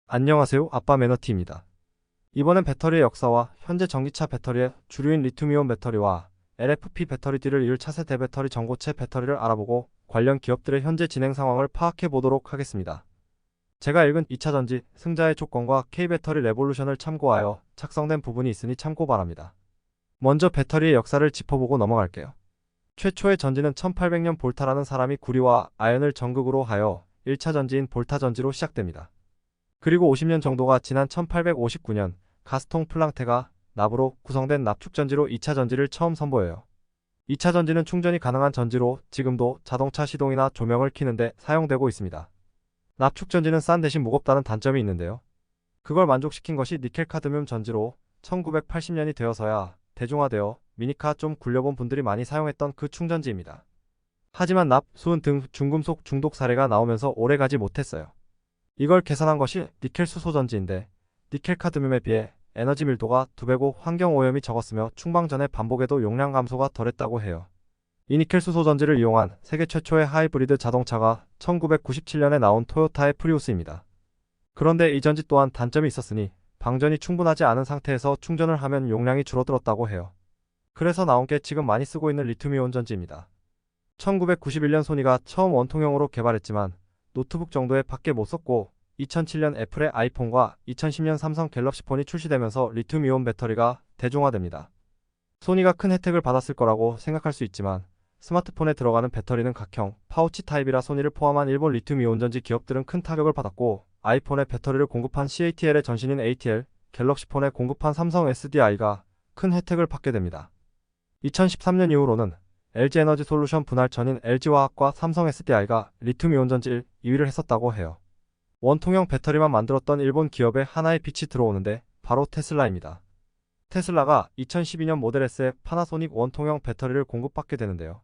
안녕하세요. 아빠 매너티입니다. 이번엔 배터리의 역사와 현재 전기차 배터리의 주류인 리튬이온 배터리와 LFP 배터리들을 이을 차세대 배터리 전고체 배터리를 알아보고 관련 기업들의 현재 진행 상황을 파악해 보도록 하겠습니다. 제가 읽은 2차전지 승자의 조건과 K배터리 레볼루션을 참고하여 작성된 부분이 있으니 참고 바랍니다. 먼저 배터리의 역사를 짚어보고 넘어갈게요. 최초의 전지는 1800년 볼타라는 사람이 구리와 아연을 전극으로 하여 1차 전지인 볼타 전지로 시작됩니다. 그리고 50년 정도가 지난 1859년 가스통 플랑테가 납으로 구성된 납축전지로 2차 전지를 처음 선보여요. 2차 전지는 충전이 가능한 전지로 지금도 자동차 시동이나 조명을 켜는데 사용되고 있습니다. 납축전지는 싼 대신 무겁다는 단점이 있는데요. 그걸 만족시킨 것이 니켈카드뮴 전지로 1980년이 되어서야 대중화되어 미니카 좀 굴려본 분들이 많이 사용했던 그 충전지입니다. 하지만 납, 수은 등 중금속 중독 사례가 나오면서 오래가지 못했어요. 이걸 개선한 것이 니켈 수소 전지인데 니켈 카드뮴에 비해 에너지 밀도가 2배고 환경 오염이 적었으며 충방 전의 반복에도 용량 감소가 덜했다고 해요. 이 니켈 수소 전지를 이용한 세계 최초의 하이브리드 자동차가 1997년에 나온 토요타의 프리우스입니다. 그런데 이 전지 또한 단점이 있었으니 방전이 충분하지 않은 상태에서 충전을 하면 용량이 줄어들었다고 해요. 그래서 나온 게 지금 많이 쓰고 있는 리튬이온 전지입니다. 1991년 소니가 처음 원통형으로 개발했지만 노트북 정도에 밖에 못 썼고 2007년 애플의 아이폰과 2010년 삼성 갤럭시 폰이 출시되면서 리튬이온 배터리가 대중화됩니다. 소니가 큰 혜택을 받았을 거라고 생각할 수 있지만 스마트폰에 들어가는 배터리는 각형, 파우치 타입이라 소니를 포함한 일본 리튬이온 전지 기업들은 큰 타격을 받았고 아이폰에 배터리를 공급한 CATL의 전신인 ATL, 갤럭시 폰에 공급한 삼성 SDI가 큰 혜택을 받게 됩니다. 2013년 이후로는 LG에너지솔루션 분할처인 LG화학과 삼성 SDI가 리튬이온 전지 2위를 했었다고 해요. 원통형 배터리만 만들었던 일본 기업의 하나의 빛이 들어오는데 바로 테슬라입니다. 테슬라가 2012년 모델 S에 파나소닉 원통형 배터리를 공급받게 되는데요.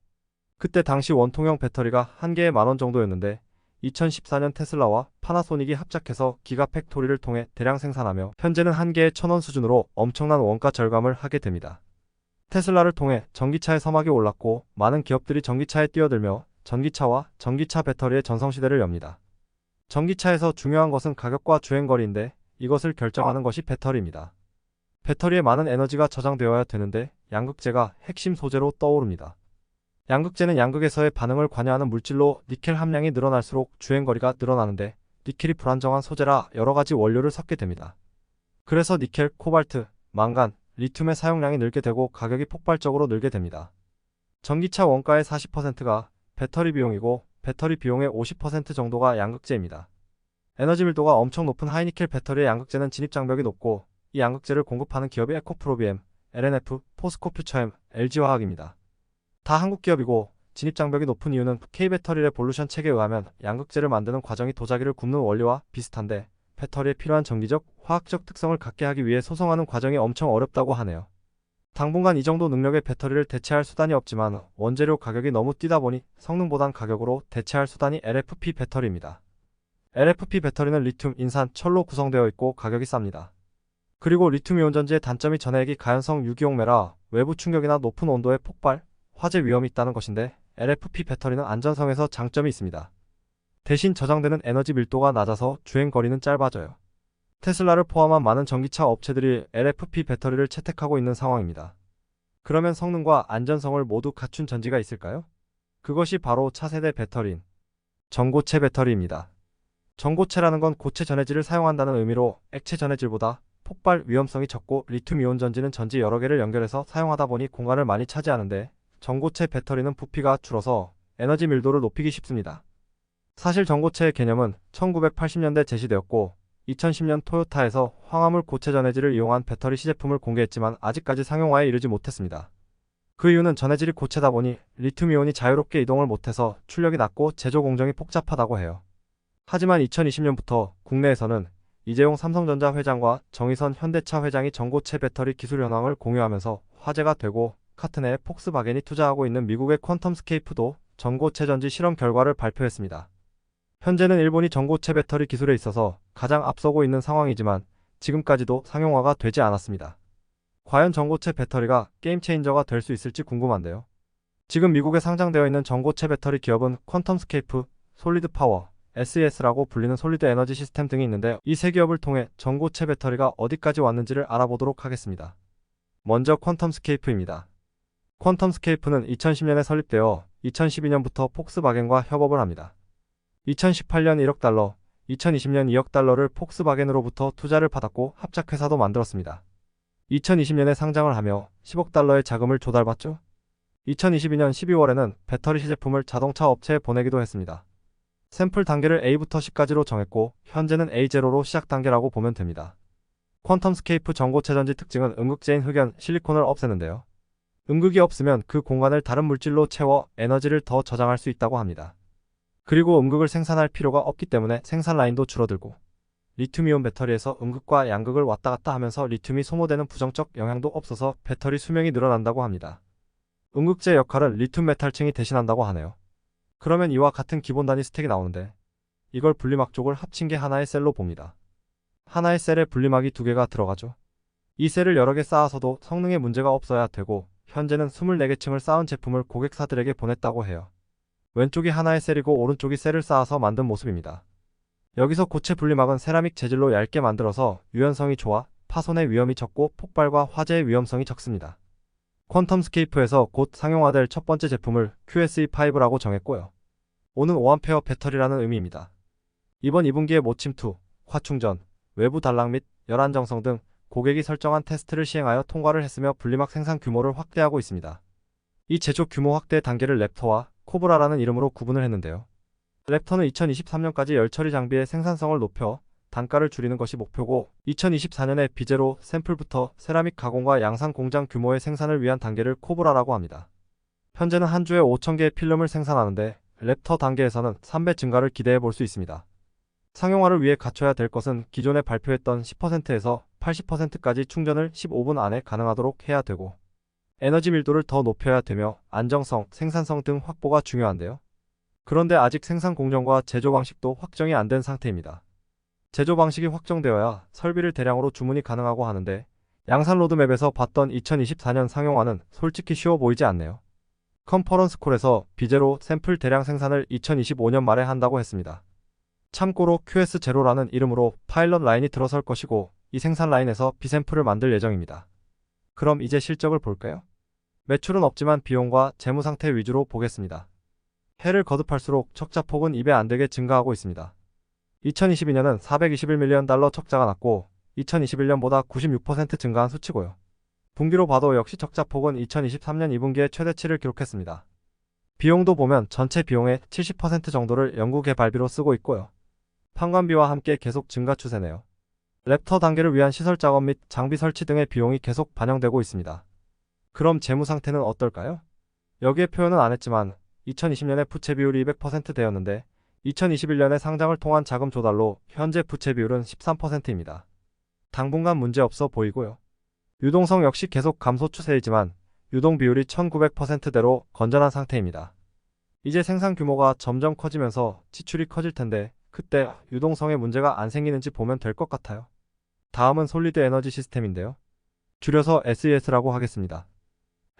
그때 당시 원통형 배터리가 한 개에 10,000원 정도였는데 2014년 테슬라와 파나소닉이 합작해서 기가팩토리를 통해 대량 생산하며 현재는 한 개에 1,000원 수준으로 엄청난 원가 절감을 하게 됩니다. 테슬라를 통해 전기차의 서막이 올랐고 많은 기업들이 전기차에 뛰어들며 전기차와 전기차 배터리의 전성시대를 엽니다. 전기차에서 중요한 것은 가격과 주행거리인데 이것을 결정하는 것이 배터리입니다. 배터리에 많은 에너지가 저장되어야 되는데 양극재가 핵심 소재로 떠오릅니다. 양극재는 양극에서의 반응을 관여하는 물질로 니켈 함량이 늘어날수록 주행거리가 늘어나는데 니켈이 불안정한 소재라 여러가지 원료를 섞게 됩니다. 그래서 니켈, 코발트, 망간, 리튬의 사용량이 늘게 되고 가격이 폭발적으로 늘게 됩니다. 전기차 원가의 40%가 배터리 비용이고 배터리 비용의 50% 정도가 양극재입니다. 에너지 밀도가 엄청 높은 하이니켈 배터리의 양극재는 진입장벽이 높고 이 양극재를 공급하는 기업이 에코프로비엠, LNF, 포스코퓨처엠, LG화학입니다. 다 한국 기업이고 진입장벽이 높은 이유는 K배터리 레볼루션 책에 의하면 양극재를 만드는 과정이 도자기를 굽는 원리와 비슷한데 배터리에 필요한 전기적, 화학적 특성을 갖게 하기 위해 소성하는 과정이 엄청 어렵다고 하네요. 당분간 이 정도 능력의 배터리를 대체할 수단이 없지만 원재료 가격이 너무 뛰다 보니 성능보단 가격으로 대체할 수단이 LFP 배터리입니다. LFP 배터리는 리튬, 인산, 철로 구성되어 있고 가격이 쌉니다. 그리고 리튬이온 전지의 단점이 전해액이 가연성 유기용매라 외부 충격이나 높은 온도의 폭발, 화재 위험이 있다는 것인데 LFP 배터리는 안전성에서 장점이 있습니다. 대신 저장되는 에너지 밀도가 낮아서 주행거리는 짧아져요. 테슬라를 포함한 많은 전기차 업체들이 LFP 배터리를 채택하고 있는 상황입니다. 그러면 성능과 안전성을 모두 갖춘 전지가 있을까요? 그것이 바로 차세대 배터리인 전고체 배터리입니다. 전고체라는 건 고체 전해질을 사용한다는 의미로 액체 전해질보다 폭발 위험성이 적고 리튬이온 전지는 전지 여러 개를 연결해서 사용하다 보니 공간을 많이 차지하는데 전고체 배터리는 부피가 줄어서 에너지 밀도를 높이기 쉽습니다. 사실 전고체의 개념은 1980년대 제시되었고 2010년 토요타에서 황화물 고체 전해질을 이용한 배터리 시제품을 공개했지만 아직까지 상용화에 이르지 못했습니다. 그 이유는 전해질이 고체다 보니 리튬이온이 자유롭게 이동을 못해서 출력이 낮고 제조 공정이 복잡하다고 해요. 하지만 2020년부터 국내에서는 이재용 삼성전자 회장과 정의선 현대차 회장이 전고체 배터리 기술 현황을 공유하면서 화제가 되고 카트네에 폭스바겐이 투자하고 있는 미국의 퀀텀스케이프도 전고체 전지 실험 결과를 발표했습니다. 현재는 일본이 전고체 배터리 기술에 있어서 가장 앞서고 있는 상황이지만 지금까지도 상용화가 되지 않았습니다. 과연 전고체 배터리가 게임 체인저가 될 수 있을지 궁금한데요. 지금 미국에 상장되어 있는 전고체 배터리 기업은 퀀텀스케이프, 솔리드파워, SES라고 불리는 솔리드 에너지 시스템 등이 있는데 이 세 기업을 통해 전고체 배터리가 어디까지 왔는지를 알아보도록 하겠습니다. 먼저 퀀텀스케이프입니다. 퀀텀스케이프는 2010년에 설립되어 2012년부터 폭스바겐과 협업을 합니다. 2018년 1억 달러, 2020년 2억 달러를 폭스바겐으로부터 투자를 받았고 합작회사도 만들었습니다. 2020년에 상장을 하며 10억 달러의 자금을 조달받죠. 2022년 12월에는 배터리 시제품을 자동차 업체에 보내기도 했습니다. 샘플 단계를 A부터 C까지로 정했고 현재는 A0로 시작 단계라고 보면 됩니다. 퀀텀스케이프 전고체 전지 특징은 음극재인 흑연, 실리콘을 없애는데요. 음극이 없으면 그 공간을 다른 물질로 채워 에너지를 더 저장할 수 있다고 합니다. 그리고 음극을 생산할 필요가 없기 때문에 생산 라인도 줄어들고 리튬이온 배터리에서 음극과 양극을 왔다 갔다 하면서 리튬이 소모되는 부정적 영향도 없어서 배터리 수명이 늘어난다고 합니다. 음극재 역할은 리튬 메탈층이 대신한다고 하네요. 그러면 이와 같은 기본 단위 스택이 나오는데 이걸 분리막 쪽을 합친 게 하나의 셀로 봅니다. 하나의 셀에 분리막이 두 개가 들어가죠. 이 셀을 여러 개 쌓아서도 성능에 문제가 없어야 되고 현재는 24개 층을 쌓은 제품을 고객사들에게 보냈다고 해요. 왼쪽이 하나의 셀이고 오른쪽이 셀을 쌓아서 만든 모습입니다. 여기서 고체 분리막은 세라믹 재질로 얇게 만들어서 유연성이 좋아 파손의 위험이 적고 폭발과 화재의 위험성이 적습니다. 퀀텀스케이프에서 곧 상용화될 첫 번째 제품을 QSE5라고 정했고요. O는 5A 배터리라는 의미입니다. 이번 2분기에 모침투, 화충전, 외부 단락 및 열 안정성 등 고객이 설정한 테스트를 시행하여 통과를 했으며 분리막 생산 규모를 확대하고 있습니다. 이 제조 규모 확대 단계를 랩터와 코브라라는 이름으로 구분을 했는데요. 랩터는 2023년까지 열처리 장비의 생산성을 높여 단가를 줄이는 것이 목표고 2024년에 비제로 샘플부터 세라믹 가공과 양산 공장 규모의 생산을 위한 단계를 코브라라고 합니다. 현재는 한 주에 5,000개의 필름을 생산하는데 랩터 단계에서는 3배 증가를 기대해 볼 수 있습니다. 상용화를 위해 갖춰야 될 것은 기존에 발표했던 10%에서 80%까지 충전을 15분 안에 가능하도록 해야 되고 에너지 밀도를 더 높여야 되며 안정성, 생산성 등 확보가 중요한데요. 그런데 아직 생산 공정과 제조 방식도 확정이 안 된 상태입니다. 제조 방식이 확정되어야 설비를 대량으로 주문이 가능하고 하는데 양산 로드맵에서 봤던 2024년 상용화는 솔직히 쉬워 보이지 않네요. 컨퍼런스 콜에서 비제로 샘플 대량 생산을 2025년 말에 한다고 했습니다. 참고로 QS0라는 이름으로 파일럿 라인이 들어설 것이고 이 생산 라인에서 B샘플을 만들 예정입니다. 그럼 이제 실적을 볼까요? 매출은 없지만 비용과 재무 상태 위주로 보겠습니다. 해를 거듭할수록 적자폭은 2배 안되게 증가하고 있습니다. 2022년은 421밀리언 달러 적자가 났고 2021년보다 96% 증가한 수치고요. 분기로 봐도 역시 적자폭은 2023년 2분기에 최대치를 기록했습니다. 비용도 보면 전체 비용의 70% 정도를 연구개발비로 쓰고 있고요. 판관비와 함께 계속 증가 추세네요. 랩터 단계를 위한 시설 작업 및 장비 설치 등의 비용이 계속 반영되고 있습니다. 그럼 재무 상태는 어떨까요? 여기에 표현은 안 했지만 2020년에 부채 비율이 200% 되었는데 2021년에 상장을 통한 자금 조달로 현재 부채 비율은 13%입니다. 당분간 문제없어 보이고요. 유동성 역시 계속 감소 추세이지만 유동 비율이 1900%대로 건전한 상태입니다. 이제 생산 규모가 점점 커지면서 지출이 커질 텐데 그때 유동성에 문제가 안 생기는지 보면 될 것 같아요. 다음은 솔리드 에너지 시스템인데요. 줄여서 SES라고 하겠습니다.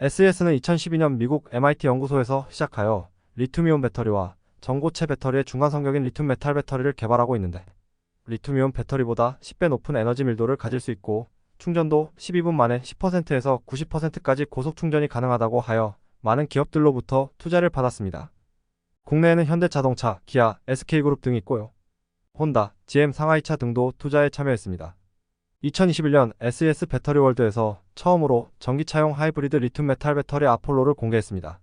SES는 2012년 미국 MIT 연구소에서 시작하여 리튬이온 배터리와 전고체 배터리의 중간 성격인 리튬 메탈 배터리를 개발하고 있는데 리튬이온 배터리보다 10배 높은 에너지 밀도를 가질 수 있고 충전도 12분 만에 10%에서 90%까지 고속 충전이 가능하다고 하여 많은 기업들로부터 투자를 받았습니다. 국내에는 현대자동차, 기아, SK그룹 등이 있고요. 혼다, GM 상하이차 등도 투자에 참여했습니다. 2021년 SES 배터리 월드에서 처음으로 전기차용 하이브리드 리튬 메탈 배터리 아폴로를 공개했습니다.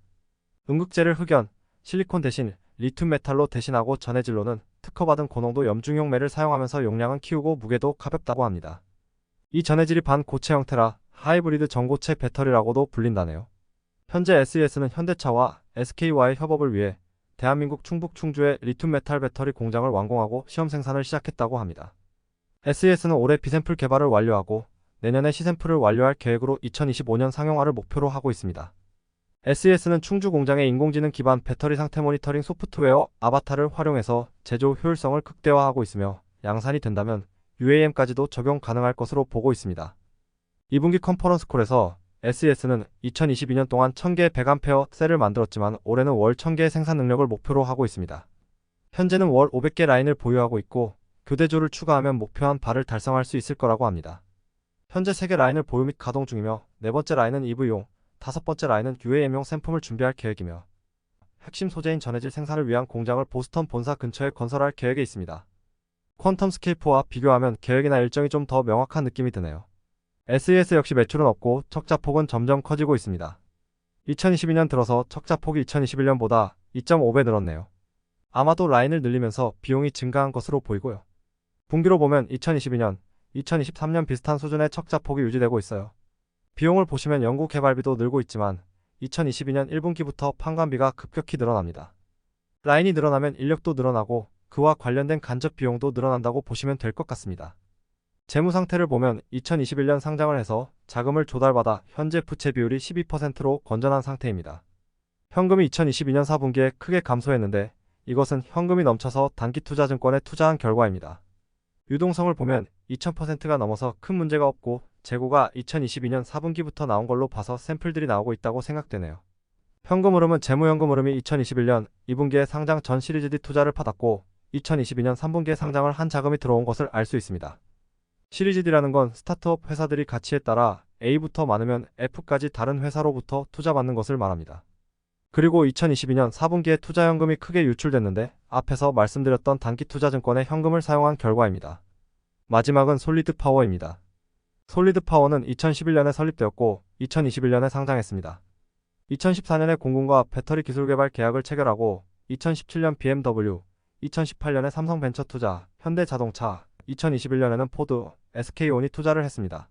음극재를 흑연, 실리콘 대신 리튬 메탈로 대신하고 전해질로는 특허받은 고농도 염중용매를 사용하면서 용량은 키우고 무게도 가볍다고 합니다. 이 전해질이 반고체 형태라 하이브리드 전고체 배터리라고도 불린다네요. 현재 SES는 현대차와 SK와의 협업을 위해 대한민국 충북 충주에 리튬 메탈 배터리 공장을 완공하고 시험 생산을 시작했다고 합니다. SES는 올해 B샘플 개발을 완료하고 내년에 C샘플을 완료할 계획으로 2025년 상용화를 목표로 하고 있습니다. SES는 충주 공장의 인공지능 기반 배터리 상태 모니터링 소프트웨어 아바타를 활용해서 제조 효율성을 극대화하고 있으며 양산이 된다면 UAM까지도 적용 가능할 것으로 보고 있습니다. 2분기 컨퍼런스 콜에서 SES는 2022년 동안 1000개의 100A 셀을 만들었지만 올해는 월 1000개의 생산 능력을 목표로 하고 있습니다. 현재는 월 500개 라인을 보유하고 있고 교대조를 추가하면 목표한 바를 달성할 수 있을 거라고 합니다. 현재 3개 라인을 보유 및 가동 중이며 네 번째 라인은 EV용, 다섯 번째 라인은 UAM용 샘품을 준비할 계획이며 핵심 소재인 전해질 생산을 위한 공장을 보스턴 본사 근처에 건설할 계획에 있습니다. 퀀텀스케이프와 비교하면 계획이나 일정이 좀 더 명확한 느낌이 드네요. SES 역시 매출은 없고 적자폭은 점점 커지고 있습니다. 2022년 들어서 적자폭이 2021년보다 2.5배 늘었네요. 아마도 라인을 늘리면서 비용이 증가한 것으로 보이고요. 분기로 보면 2022년, 2023년 비슷한 수준의 적자폭이 유지되고 있어요. 비용을 보시면 연구 개발비도 늘고 있지만 2022년 1분기부터 판관비가 급격히 늘어납니다. 라인이 늘어나면 인력도 늘어나고 그와 관련된 간접 비용도 늘어난다고 보시면 될 것 같습니다. 재무 상태를 보면 2021년 상장을 해서 자금을 조달받아 현재 부채 비율이 12%로 건전한 상태입니다. 현금이 2022년 4분기에 크게 감소했는데 이것은 현금이 넘쳐서 단기투자증권에 투자한 결과입니다. 유동성을 보면 2000%가 넘어서 큰 문제가 없고 재고가 2022년 4분기부터 나온 걸로 봐서 샘플들이 나오고 있다고 생각되네요. 현금 흐름은 재무현금 흐름이 2021년 2분기에 상장 전 시리즈 D 투자를 받았고 2022년 3분기에 상장을 한 자금이 들어온 것을 알 수 있습니다. 시리즈 D라는 건 스타트업 회사들이 가치에 따라 A부터 많으면 F까지 다른 회사로부터 투자받는 것을 말합니다. 그리고 2022년 4분기에 투자현금이 크게 유출됐는데 앞에서 말씀드렸던 단기투자증권의 현금을 사용한 결과입니다. 마지막은 솔리드파워입니다. 솔리드파워는 2011년에 설립되었고 2021년에 상장했습니다. 2014년에 공군과 배터리 기술 개발 계약을 체결하고 2017년 BMW, 2018년에 삼성벤처투자, 현대자동차, 2021년에는 포드, SK온이 투자를 했습니다.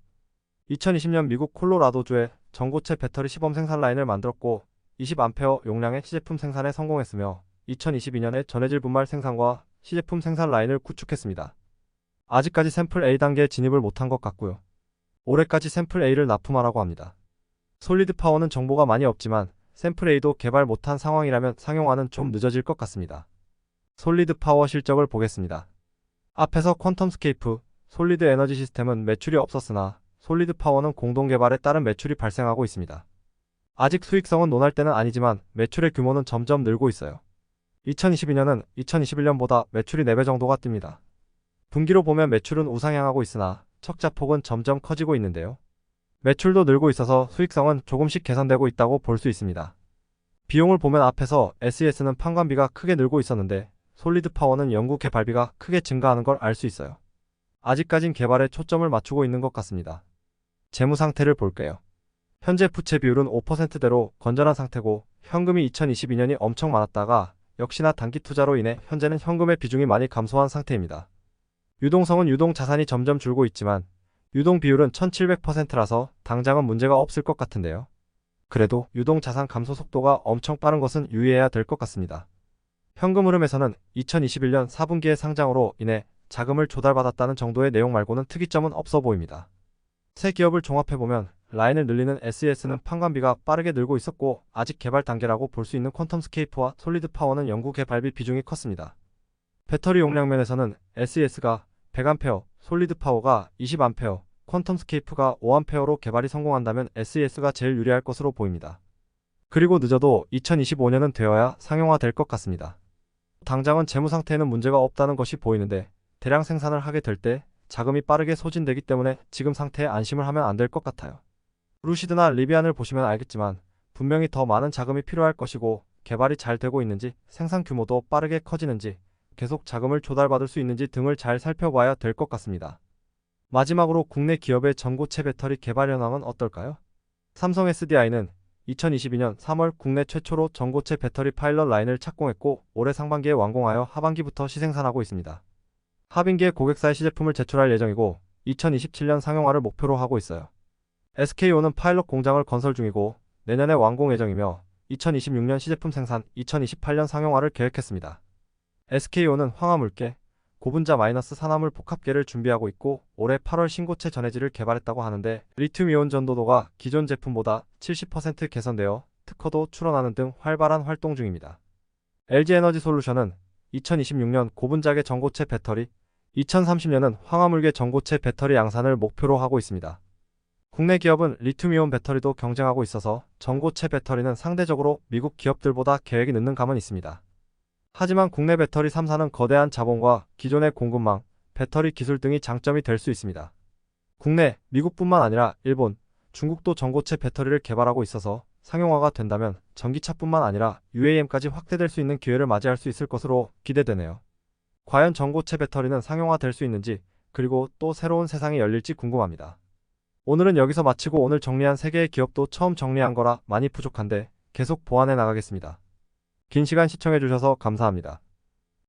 2020년 미국 콜로라도주에 전고체 배터리 시범 생산 라인을 만들었고 20A 용량의 시제품 생산에 성공했으며 2022년에 전해질 분말 생산과 시제품 생산 라인을 구축했습니다. 아직까지 샘플 A 단계에 진입을 못한 것 같고요. 올해까지 샘플 A를 납품하라고 합니다. 솔리드 파워는 정보가 많이 없지만 샘플 A도 개발 못한 상황이라면 상용화는 좀 늦어질 것 같습니다. 솔리드 파워 실적을 보겠습니다. 앞에서 퀀텀스케이프, 솔리드 에너지 시스템은 매출이 없었으나 솔리드 파워는 공동 개발에 따른 매출이 발생하고 있습니다. 아직 수익성은 논할 때는 아니지만 매출의 규모는 점점 늘고 있어요. 2022년은 2021년보다 매출이 4배 정도가 뜹니다. 분기로 보면 매출은 우상향하고 있으나 적자폭은 점점 커지고 있는데요. 매출도 늘고 있어서 수익성은 조금씩 개선되고 있다고 볼 수 있습니다. 비용을 보면 앞에서 SES는 판관비가 크게 늘고 있었는데 솔리드 파워는 연구 개발비가 크게 증가하는 걸 알 수 있어요. 아직까진 개발에 초점을 맞추고 있는 것 같습니다. 재무 상태를 볼게요. 현재 부채 비율은 5%대로 건전한 상태고 현금이 2022년이 엄청 많았다가 역시나 단기 투자로 인해 현재는 현금의 비중이 많이 감소한 상태입니다. 유동성은 유동 자산이 점점 줄고 있지만 유동 비율은 1700%라서 당장은 문제가 없을 것 같은데요. 그래도 유동 자산 감소 속도가 엄청 빠른 것은 유의해야 될 것 같습니다. 현금 흐름에서는 2021년 4분기의 상장으로 인해 자금을 조달받았다는 정도의 내용 말고는 특이점은 없어 보입니다. 세 기업을 종합해보면 라인을 늘리는 SES는 판관비가 빠르게 늘고 있었고 아직 개발 단계라고 볼 수 있는 퀀텀스케이프와 솔리드 파워는 연구 개발비 비중이 컸습니다. 배터리 용량 면에서는 SES가 100A, 솔리드 파워가 20A, 퀀텀스케이프가 5A로 개발이 성공한다면 SES가 제일 유리할 것으로 보입니다. 그리고 늦어도 2025년은 되어야 상용화될 것 같습니다. 당장은 재무 상태에는 문제가 없다는 것이 보이는데 대량 생산을 하게 될 때 자금이 빠르게 소진되기 때문에 지금 상태에 안심을 하면 안 될 것 같아요. 루시드나 리비안을 보시면 알겠지만 분명히 더 많은 자금이 필요할 것이고 개발이 잘 되고 있는지 생산 규모도 빠르게 커지는지 계속 자금을 조달받을 수 있는지 등을 잘 살펴봐야 될 것 같습니다. 마지막으로 국내 기업의 전고체 배터리 개발 현황은 어떨까요? 삼성 SDI는 2022년 3월 국내 최초로 전고체 배터리 파일럿 라인을 착공했고 올해 상반기에 완공하여 하반기부터 시생산하고 있습니다. 하반기에 고객사에 시제품을 제출할 예정이고 2027년 상용화를 목표로 하고 있어요. SK온은 파일럿 공장을 건설 중이고 내년에 완공 예정이며 2026년 시제품 생산, 2028년 상용화를 계획했습니다. SK온은 황화물계, 고분자 마이너스 산화물 복합계를 준비하고 있고 올해 8월 신고체 전해질을 개발했다고 하는데 리튬이온 전도도가 기존 제품보다 70% 개선되어 특허도 출원하는 등 활발한 활동 중입니다. LG에너지솔루션은 2026년 고분자계 전고체 배터리, 2030년은 황화물계 전고체 배터리 양산을 목표로 하고 있습니다. 국내 기업은 리튬이온 배터리도 경쟁하고 있어서 전고체 배터리는 상대적으로 미국 기업들보다 계획이 늦는 감은 있습니다. 하지만 국내 배터리 3사는 거대한 자본과 기존의 공급망, 배터리 기술 등이 장점이 될 수 있습니다. 국내, 미국뿐만 아니라 일본, 중국도 전고체 배터리를 개발하고 있어서 상용화가 된다면 전기차뿐만 아니라 UAM까지 확대될 수 있는 기회를 맞이할 수 있을 것으로 기대되네요. 과연 전고체 배터리는 상용화될 수 있는지, 그리고 또 새로운 세상이 열릴지 궁금합니다. 오늘은 여기서 마치고 오늘 정리한 3개의 기업도 처음 정리한 거라 많이 부족한데 계속 보완해 나가겠습니다. 긴 시간 시청해주셔서 감사합니다.